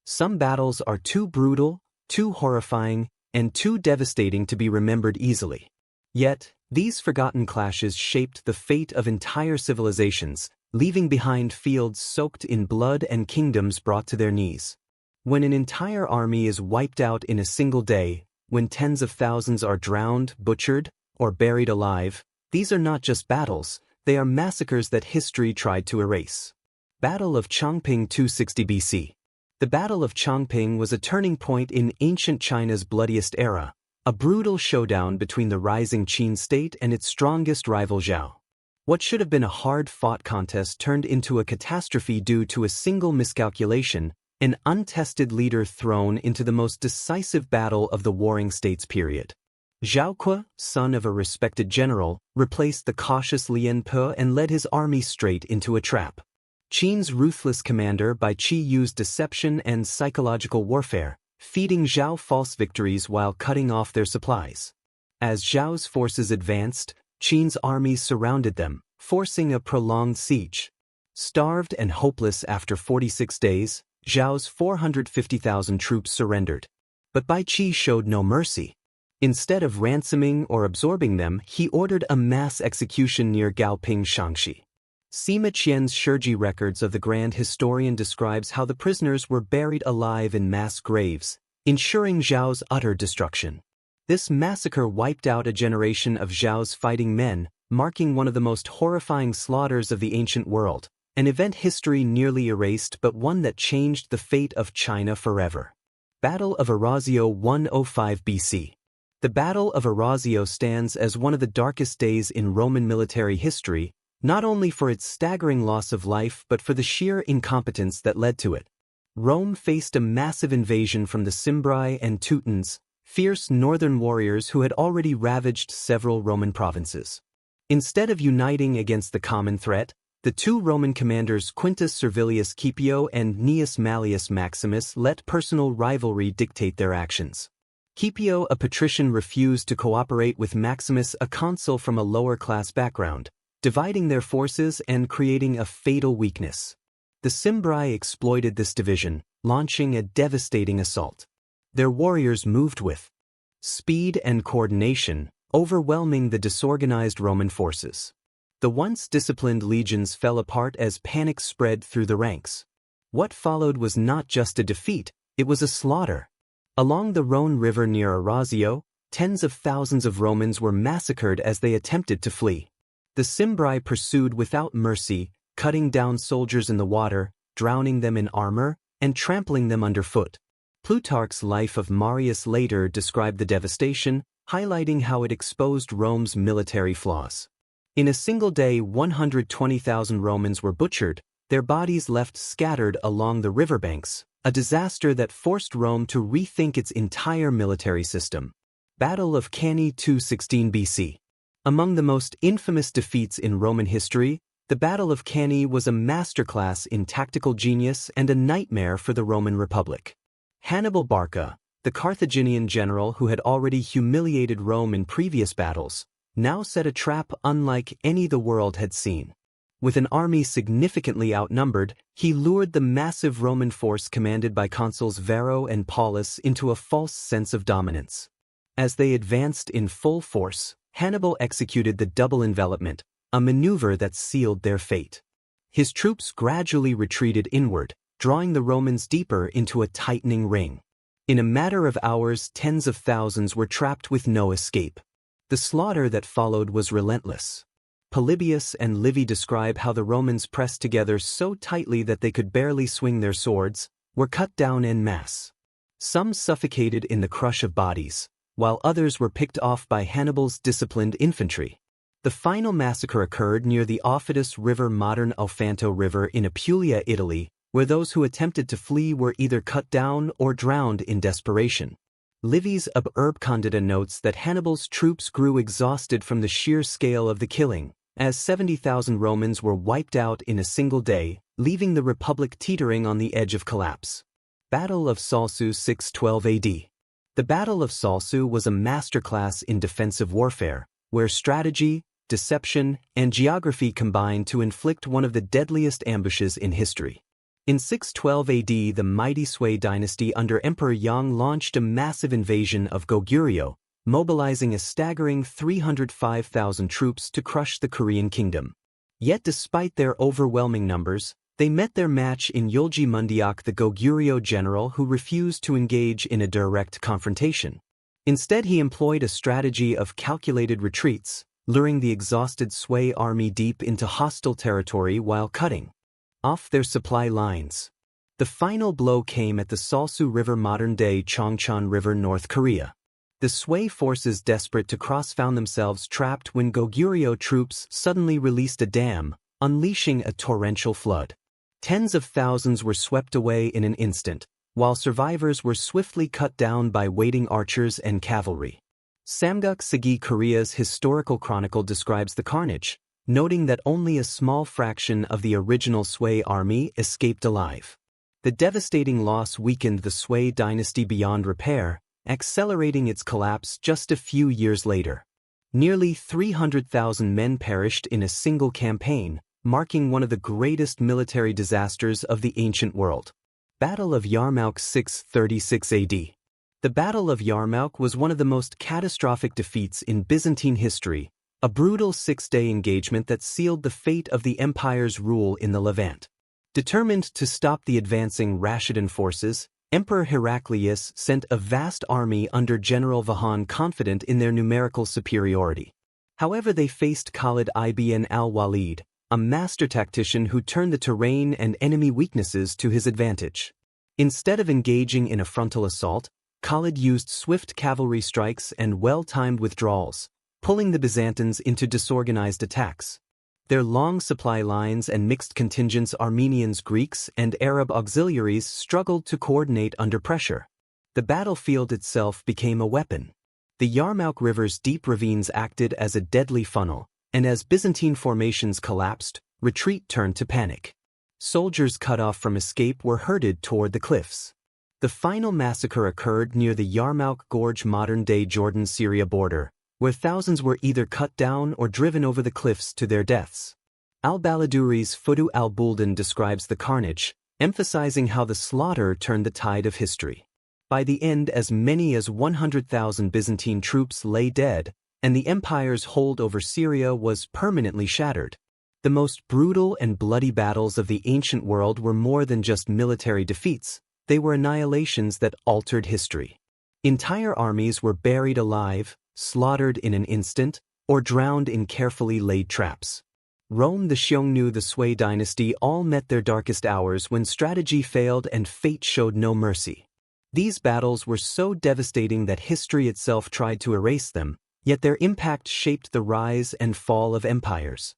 Some battles are too brutal, too horrifying, and too devastating to be remembered easily. Yet, these forgotten clashes shaped the fate of entire civilizations, leaving behind fields soaked in blood and kingdoms brought to their knees. When an entire army is wiped out in a single day, when tens of thousands are drowned, butchered, or buried alive, these are not just battles, they are massacres that history tried to erase. Battle of Chongping 260 BC. The Battle of Chongping was a turning point in ancient China's bloodiest era, a brutal showdown between the rising Qin state and its strongest rival Zhao. What should have been a hard-fought contest turned into a catastrophe due to a single miscalculation, an untested leader thrown into the most decisive battle of the warring states period. Zhao Ke, son of a respected general, replaced the cautious Lian Pe and led his army straight into a trap. Qin's ruthless commander Bai Qi used deception and psychological warfare, feeding Zhao false victories while cutting off their supplies. As Zhao's forces advanced, Qin's armies surrounded them, forcing a prolonged siege. Starved and hopeless after 46 days, Zhao's 450,000 troops surrendered. But Bai Qi showed no mercy. Instead of ransoming or absorbing them, he ordered a mass execution near Gaoping, Shaanxi. Sima Qian's Shiji records of the Grand Historian describes how the prisoners were buried alive in mass graves, ensuring Zhao's utter destruction. This massacre wiped out a generation of Zhao's fighting men, marking one of the most horrifying slaughters of the ancient world, an event history nearly erased but one that changed the fate of China forever. Battle of Arasio 105 BC. The Battle of Arasio stands as one of the darkest days in Roman military history, not only for its staggering loss of life but for the sheer incompetence that led to it. Rome faced a massive invasion from the Cimbri and Teutons, fierce northern warriors who had already ravaged several Roman provinces. Instead of uniting against the common threat, the two Roman commanders Quintus Servilius Scipio and Gnaeus Mallius Maximus let personal rivalry dictate their actions. Scipio, a patrician, refused to cooperate with Maximus, a consul from a lower-class background, dividing their forces and creating a fatal weakness. The Cimbri exploited this division, launching a devastating assault. Their warriors moved with speed and coordination, overwhelming the disorganized Roman forces. The once disciplined legions fell apart as panic spread through the ranks. What followed was not just a defeat, it was a slaughter. Along the Rhone River near Arasio, tens of thousands of Romans were massacred as they attempted to flee. The Cimbri pursued without mercy, cutting down soldiers in the water, drowning them in armor, and trampling them underfoot. Plutarch's Life of Marius later described the devastation, highlighting how it exposed Rome's military flaws. In a single day, 120,000 Romans were butchered, their bodies left scattered along the riverbanks, a disaster that forced Rome to rethink its entire military system. Battle of Cannae 216 BC. Among the most infamous defeats in Roman history, the Battle of Cannae was a masterclass in tactical genius and a nightmare for the Roman Republic. Hannibal Barca, the Carthaginian general who had already humiliated Rome in previous battles, now set a trap unlike any the world had seen. With an army significantly outnumbered, he lured the massive Roman force commanded by consuls Varro and Paulus into a false sense of dominance. As they advanced in full force, Hannibal executed the double envelopment, a maneuver that sealed their fate. His troops gradually retreated inward, drawing the Romans deeper into a tightening ring. In a matter of hours, tens of thousands were trapped with no escape. The slaughter that followed was relentless. Polybius and Livy describe how the Romans pressed together so tightly that they could barely swing their swords, were cut down en masse. Some suffocated in the crush of bodies, while others were picked off by Hannibal's disciplined infantry. The final massacre occurred near the Aufidus River, modern Alfanto River, in Apulia, Italy, where those who attempted to flee were either cut down or drowned in desperation. Livy's Ab Urb Condita notes that Hannibal's troops grew exhausted from the sheer scale of the killing, as 70,000 Romans were wiped out in a single day, leaving the Republic teetering on the edge of collapse. Battle of Salsu 612 AD. The Battle of Salsu was a masterclass in defensive warfare, where strategy, deception, and geography combined to inflict one of the deadliest ambushes in history. In 612 AD, the mighty Sui dynasty under Emperor Yang launched a massive invasion of Goguryeo, mobilizing a staggering 305,000 troops to crush the Korean kingdom. Yet despite their overwhelming numbers, they met their match in Yulji Mundiak, the Goguryeo general who refused to engage in a direct confrontation. Instead, he employed a strategy of calculated retreats, luring the exhausted Sui army deep into hostile territory while cutting off their supply lines. The final blow came at the Salsu River, modern-day Chongchon River, North Korea. The Sui forces, desperate to cross, found themselves trapped when Goguryeo troops suddenly released a dam, unleashing a torrential flood. Tens of thousands were swept away in an instant, while survivors were swiftly cut down by waiting archers and cavalry. Samguk Sagi, Korea's historical chronicle, describes the carnage, noting that only a small fraction of the original Sui army escaped alive. The devastating loss weakened the Sui dynasty beyond repair, accelerating its collapse just a few years later. Nearly 300,000 men perished in a single campaign, marking one of the greatest military disasters of the ancient world. Battle of Yarmouk, 636 AD. The Battle of Yarmouk was one of the most catastrophic defeats in Byzantine history, a brutal six-day engagement that sealed the fate of the empire's rule in the Levant. Determined to stop the advancing Rashidun forces, Emperor Heraclius sent a vast army under General Vahan, confident in their numerical superiority. However, they faced Khalid ibn al-Walid, a master tactician who turned the terrain and enemy weaknesses to his advantage. Instead of engaging in a frontal assault, Khalid used swift cavalry strikes and well-timed withdrawals, pulling the Byzantines into disorganized attacks. Their long supply lines and mixed contingents, Armenians, Greeks, and Arab auxiliaries, struggled to coordinate under pressure. The battlefield itself became a weapon. The Yarmouk River's deep ravines acted as a deadly funnel, and as Byzantine formations collapsed, retreat turned to panic. Soldiers cut off from escape were herded toward the cliffs. The final massacre occurred near the Yarmouk Gorge, modern-day Jordan-Syria border, where thousands were either cut down or driven over the cliffs to their deaths. Al-Baladuri's Futu al-Buldan describes the carnage, emphasizing how the slaughter turned the tide of history. By the end, as many as 100,000 Byzantine troops lay dead, and the empire's hold over Syria was permanently shattered. The most brutal and bloody battles of the ancient world were more than just military defeats, they were annihilations that altered history. Entire armies were buried alive, slaughtered in an instant, or drowned in carefully laid traps. Rome, the Xiongnu, the Sui dynasty all met their darkest hours when strategy failed and fate showed no mercy. These battles were so devastating that history itself tried to erase them, yet their impact shaped the rise and fall of empires.